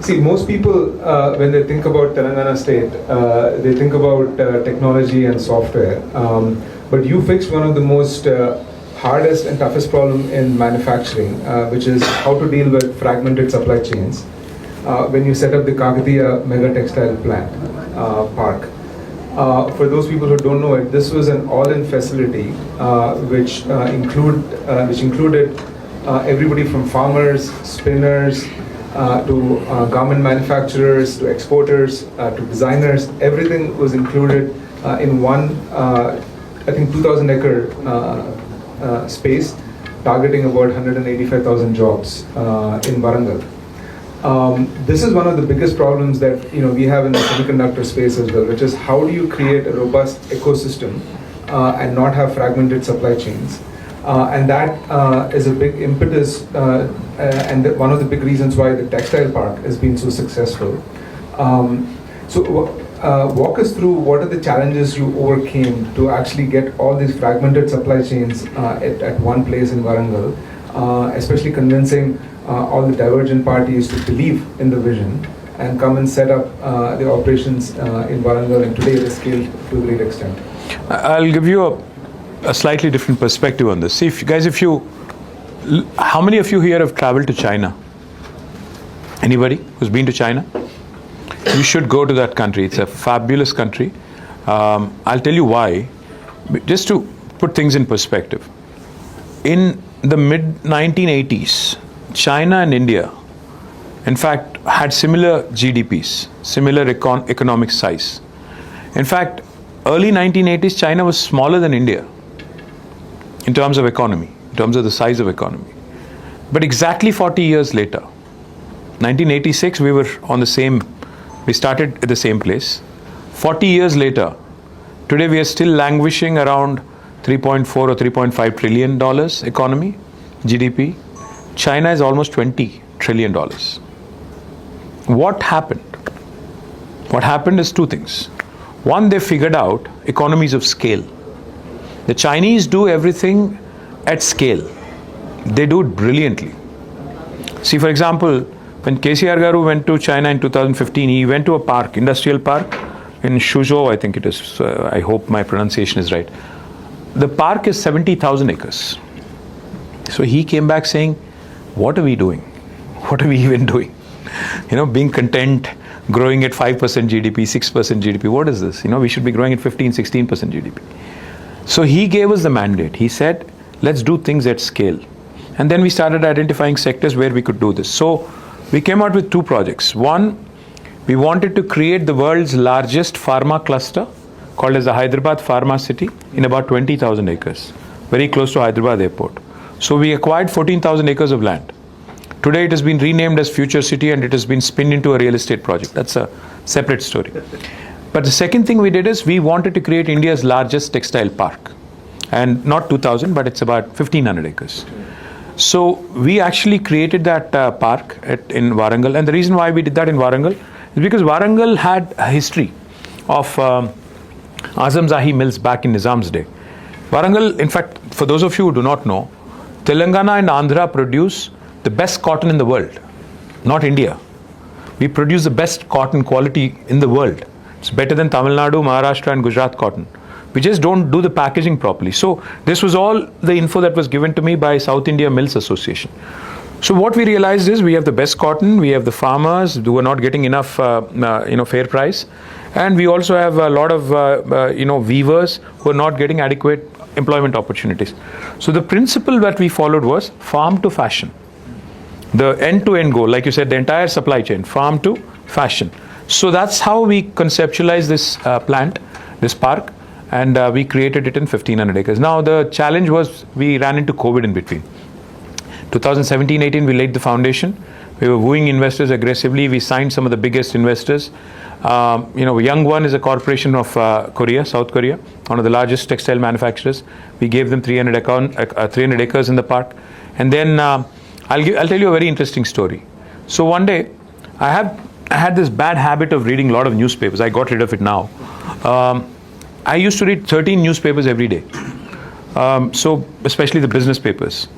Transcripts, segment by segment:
See, most people, when they think about Telangana state, they think about technology and software. But you fixed one of the most hardest and toughest problem in manufacturing, which is how to deal with fragmented supply chains. When you set up the KTR mega textile plant park. For those people who don't know it, this was an all-in facility which included everybody from farmers, spinners, to garment manufacturers, to exporters, to designers. Everything was included in one, I think 2,000-acre space, targeting about 185,000 jobs in Warangal. This is one of the biggest problems that we have in the semiconductor space as well, which is how do you create a robust ecosystem and not have fragmented supply chains. And that is a big impetus and one of the big reasons why the textile park has been so successful. Walk us through what are the challenges you overcame to actually get all these fragmented supply chains at one place in Warangal, especially convincing all the divergent parties to believe in the vision and come and set up the operations in Warangal, and today it is scaled to a great extent. I'll give you a slightly different perspective on this. See, how many of you here have traveled to China? Anybody who's been to China? You should go to that country. It's a fabulous country. I'll tell you why. Just to put things in perspective. In the mid-1980s, China and India, in fact, had similar GDPs, similar economic size. In fact, early 1980s, China was smaller than India in terms of economy, in terms of the size of economy. But exactly 40 years later, 1986, we started at the same place. 40 years later, today we are still languishing around 3.4 or 3.5 trillion dollars economy, GDP. China is almost 20 trillion dollars. What happened? What happened is two things. One, they figured out economies of scale. The Chinese do everything at scale. They do it brilliantly. See, for example, when KTR Garu went to China in 2015, he went to a park, industrial park in Suzhou, I think it is. I hope my pronunciation is right. The park is 70,000 acres. So he came back saying, what are we doing? What are we even doing? Being content, growing at 5% GDP, 6% GDP. What is this? We should be growing at 15, 16% GDP. So he gave us the mandate. He said, let's do things at scale. And then we started identifying sectors where we could do this. So we came out with two projects. One, we wanted to create the world's largest pharma cluster called as the Hyderabad Pharma City in about 20,000 acres, very close to Hyderabad airport. So we acquired 14,000 acres of land. Today it has been renamed as Future City and it has been spinned into a real estate project. That's a separate story. But the second thing we did is we wanted to create India's largest textile park. And not 2,000, but it's about 1,500 acres. So we actually created that park in Warangal. And the reason why we did that in Warangal is because Warangal had a history of Azam Zahi mills back in Nizam's day. Warangal, in fact, for those of you who do not know, Telangana and Andhra produce the best cotton in the world, not India. We produce the best cotton quality in the world. It's better than Tamil Nadu, Maharashtra and Gujarat cotton. We just don't do the packaging properly. So this was all the info that was given to me by South India Mills Association. So what we realized is we have the best cotton, we have the farmers who are not getting enough fair price, and we also have a lot of weavers who are not getting adequate employment opportunities. So the principle that we followed was farm to fashion. The end-to-end goal, like you said, the entire supply chain, farm to fashion. So that's how we conceptualized this plant, this park, and we created it in 1,500 acres. Now the challenge was we ran into COVID in between. 2017-18, we laid the foundation. We were wooing investors aggressively. We signed some of the biggest investors. A young one is a corporation of Korea, South Korea, one of the largest textile manufacturers. We gave them 300 acres in the park. And then I'll tell you a very interesting story. So one day, I had this bad habit of reading a lot of newspapers. I got rid of it now. I used to read 13 newspapers every day. So especially the business papers.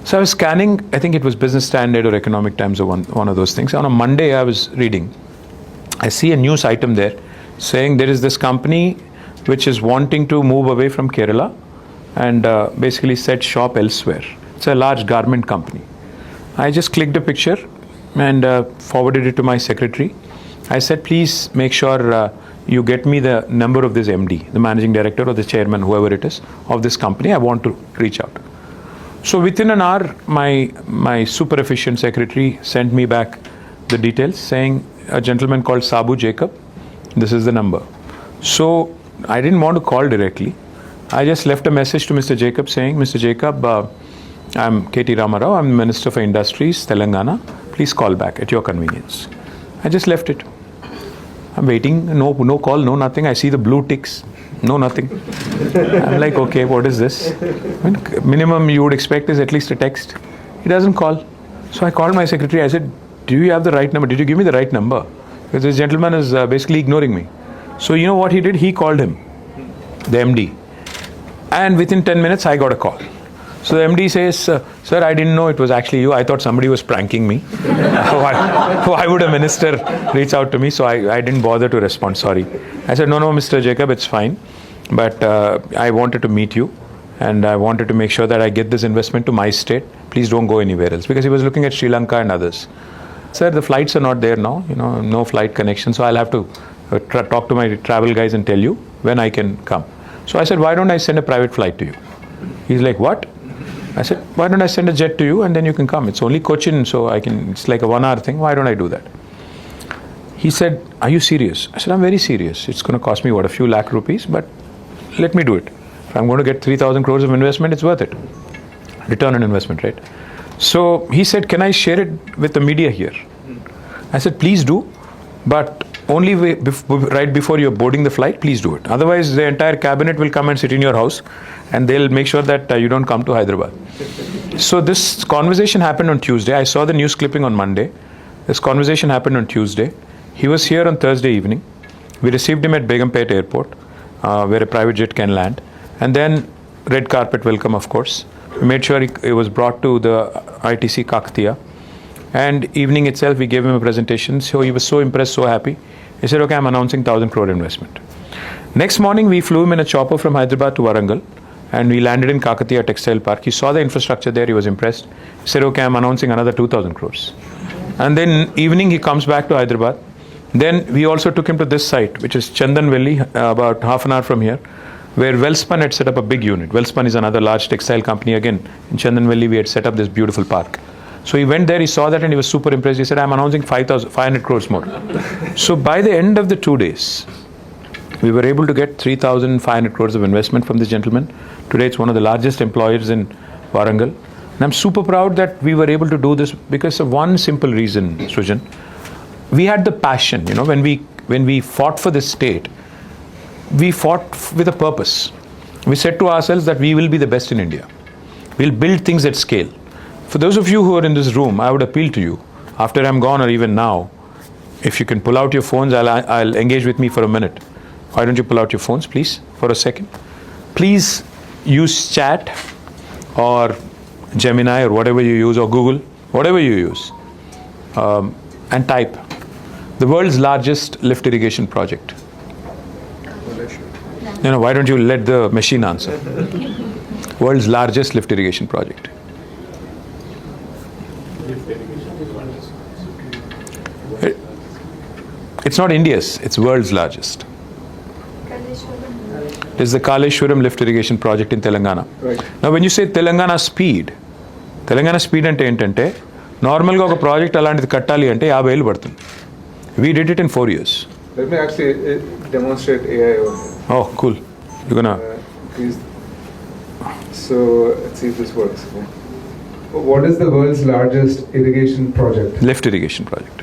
So I was scanning, I think it was Business Standard or Economic Times or one of those things. On a Monday, I was reading. I see a news item there saying there is this company which is wanting to move away from Kerala and basically set shop elsewhere. It's a large garment company. I just clicked a picture and forwarded it to my secretary. I said, please make sure you get me the number of this MD, the managing director or the chairman, whoever it is, of this company. I want to reach out. So within an hour, my super efficient secretary sent me back the details saying a gentleman called Sabu Jacob, this is the number. So I didn't want to call directly. I just left a message to Mr. Jacob saying, Mr. Jacob, I'm KT Ramarao, I'm Minister for Industries, Telangana. Please call back at your convenience. I just left it. I'm waiting, no call, no nothing. I see the blue ticks, no nothing. I'm like, okay, what is this? I mean, minimum you would expect is at least a text. He doesn't call. So I called my secretary. I said, do you have the right number? Did you give me the right number? Because this gentleman is basically ignoring me. So you know what he did? He called him, the MD. And within 10 minutes, I got a call. So the MD says, sir, I didn't know it was actually you. I thought somebody was pranking me. Why would a minister reach out to me? So I didn't bother to respond, sorry. I said, no, Mr. Jacob, it's fine. But I wanted to meet you. And I wanted to make sure that I get this investment to my state. Please don't go anywhere else. Because he was looking at Sri Lanka and others. Sir, the flights are not there now. No flight connection. So I'll have to talk to my travel guys and tell you when I can come. So I said, why don't I send a private flight to you? He's like, what? I said, why don't I send a jet to you and then you can come? It's only Cochin, so it's like a 1 hour thing. Why don't I do that? He said, are you serious? I said, I'm very serious. It's going to cost me, a few lakh rupees, but let me do it. If I'm going to get 3,000 crores of investment, it's worth it. Return on investment, right? So he said, can I share it with the media here? I said, please do, but only right before you're boarding the flight, please do it. Otherwise, the entire cabinet will come and sit in your house and they'll make sure that you don't come to Hyderabad. So this conversation happened on Tuesday. I saw the news clipping on Monday. This conversation happened on Tuesday. He was here on Thursday evening. We received him at Begumpet Airport, where a private jet can land. And then red carpet welcome, of course. We made sure he was brought to the ITC Kakatiya. And evening itself, we gave him a presentation. So he was so impressed, so happy. He said, okay, I'm announcing 1,000 crore investment. Next morning, we flew him in a chopper from Hyderabad to Warangal. And we landed in Kakatiya Textile Park. He saw the infrastructure there. He was impressed. He said, okay, I'm announcing another 2,000 crores. And then evening, he comes back to Hyderabad. Then we also took him to this site, which is Chandanvelli, about half an hour from here, where Welspun had set up a big unit. Welspun is another large textile company. Again, in Chandanvelli, we had set up this beautiful park. So he went there, he saw that, and he was super impressed. He said, I'm announcing 500 crores more. So by the end of the 2 days, we were able to get 3,500 crores of investment from this gentleman. Today, it's one of the largest employers in Warangal. And I'm super proud that we were able to do this because of one simple reason, Srujan. We had the passion, when we fought for this state, we fought with a purpose. We said to ourselves that we will be the best in India. We'll build things at scale. For those of you who are in this room, I would appeal to you, after I'm gone or even now, if you can pull out your phones, I'll engage with me for a minute. Why don't you pull out your phones, please, for a second? Please use chat or Gemini or whatever you use, or Google, whatever you use, and type the world's largest lift irrigation project. Why don't you let the machine answer? World's largest lift irrigation project. It's not India's, it's world's largest. It is the Kaleshwaram lift irrigation project in Telangana. Right. Now when you say Telangana speed ante entante, normal ga oka project alantidi kattali ante 50 ఏళ్ళు పడుతుంది. We did it in 4 years. Let me actually demonstrate AI over here. Oh, cool. You're gonna... So, let's see if this works. What is the world's largest irrigation project? Lift irrigation project.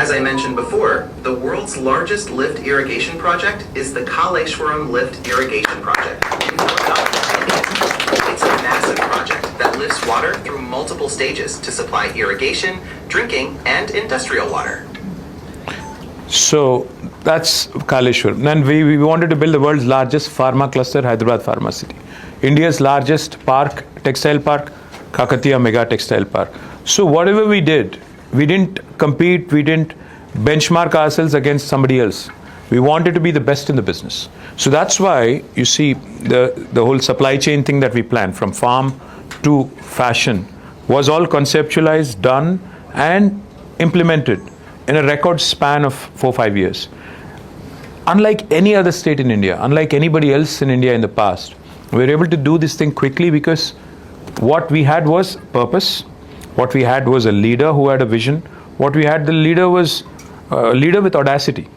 As I mentioned before, the world's largest lift irrigation project is the Kaleshwaram Lift Irrigation Project in Telangana. It's a massive project that lifts water through multiple stages to supply irrigation, drinking, and industrial water. So that's Kaleshwaram. And we wanted to build the world's largest pharma cluster, Hyderabad Pharma City. India's largest park, textile park, Kakatiya Mega Textile Park. So whatever we did, we didn't compete, we didn't benchmark ourselves against somebody else. We wanted to be the best in the business. So that's why you see the whole supply chain thing that we planned, from farm to fashion, was all conceptualized, done, and implemented in a record span of 4-5 years. Unlike any other state in India, unlike anybody else in India in the past, we were able to do this thing quickly because what we had was purpose, what we had was a leader who had a vision, what we had, the leader was a leader with audacity.